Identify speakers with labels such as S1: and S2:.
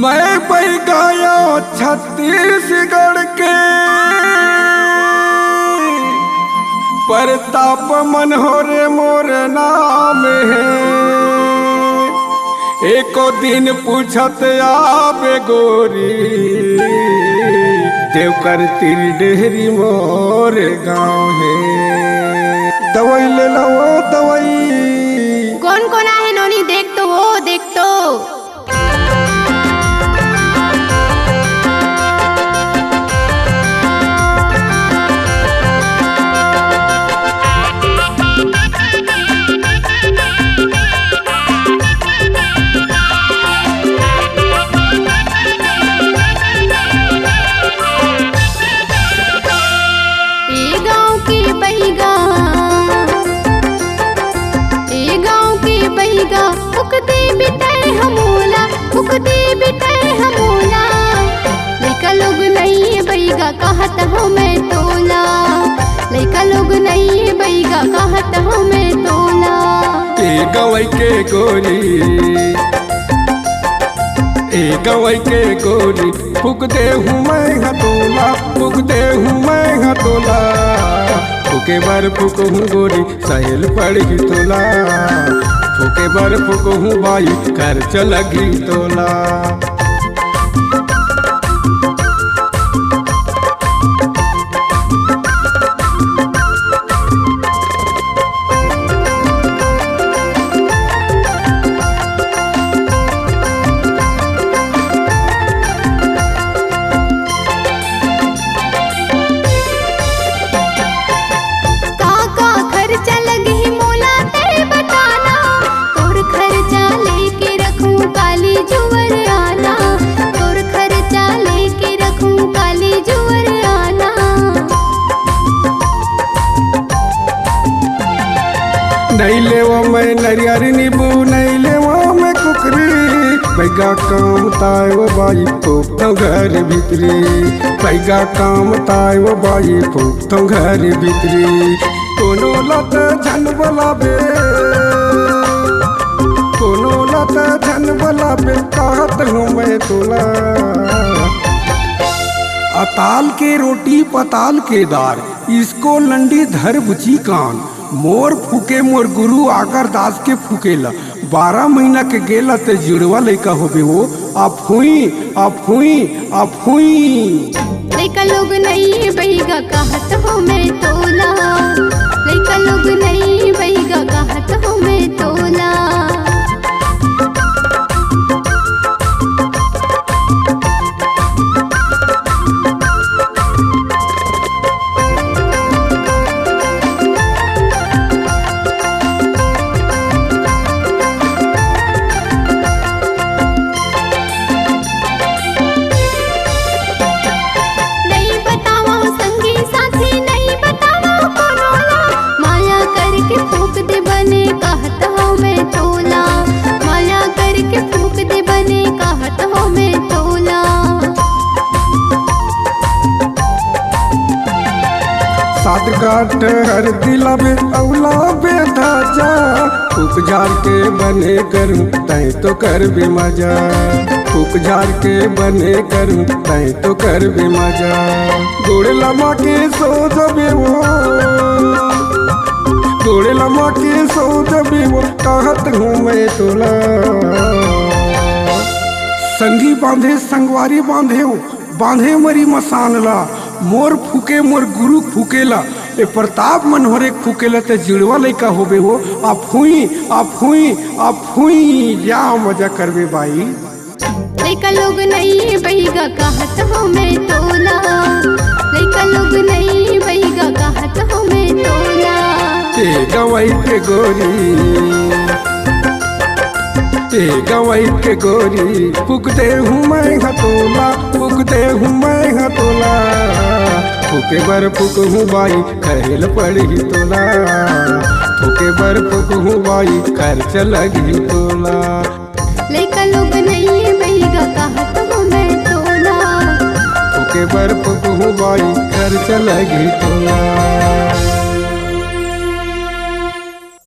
S1: मैं पै गया छत्तीसगढ़ के प्रताप मनोहरे मोर नाम है। एको दिन पूछत आबे गोरी देवकर तिर डेहरी मोर गाँव है। दवाई ले लो दवाई।
S2: कौन कौन आहे नोनी? देख तो वो देख तो। लइका लोग नहीं बैगा कहत हो मैं तोला। लइका लोग नहीं बैगा कहत हो मैं तोला।
S1: ए गवई के गोरी, ए गवई के गोरी फूक दे हूँ मैं हतोला, फूक दे हूँ मैं हतोला। फूके बार फूक हूँ गोरी सहेल पड़ी तोला। फूके बार फूक हूँ बाई घर चलगी तोला। नहीं लेवा मैं नरियर नींबू, नहीं लेवा मैं कुकरी। बैगा काम ताय वो बाई फूक तो घर भीतरी। बैगा काम ताय वो बाई फूक तो घर भीतरी। कोनो लत झन बोलाबे, कोनो लत झन बोलाबे कहत हूँ मैं तोला। अताल के रोटी पताल के दार, इसको लंडी धर बुची कान। मोर फूके मोर गुरु आकर दास के फूकेला। 12 महीना के गेला ते जुड़वा लइका होबे वो। आप हुई आप हुई आप हुई।
S2: लइका लोग नहीं बैगा कहत हो मैं तोला। लइका लोग नहीं बैगा कहत हो मैं तोला।
S1: सात काट हर दिला बे औला बे धाजा। फूक झार के बने करूँ तय तो कर भी मजा। फूक झार के बने करूँ तय तो कर भी मजा। गोड़ लमा के सो जबे वो, गोड़ लमा के सो जबे वो कहत हूँ मैं तोला। संगी बांधे संगवारी बांधे बांधे मरी मसानला। मोर फूके मोर गुरु फूकेला। ए प्रताप मनोहरे फूकेला ते जुड़वा लइका होबे हो। आप हुई आप हुई आप हुई। या मजा करबे बाई।
S2: लइका लोग नहीं बैगा कहत हो मैं तोला। लइका लोग नहीं बैगा कहत हो मैं तोला।
S1: ए गवई के गोरी, ए गवई के गोरी फूक दे हूँ मैं हतोला, फूक दे हूँ मैं हतोला। फूके बर फूक हूँ बाई खेल पड़ी तोला। फूके बर फूक हूँ बाई कर चलगी तोला।
S2: लइका लोग नहीं बैगा कहत हो मैं तोला।
S1: फूके बर फूक हूँ बाई कर चलगी तोला।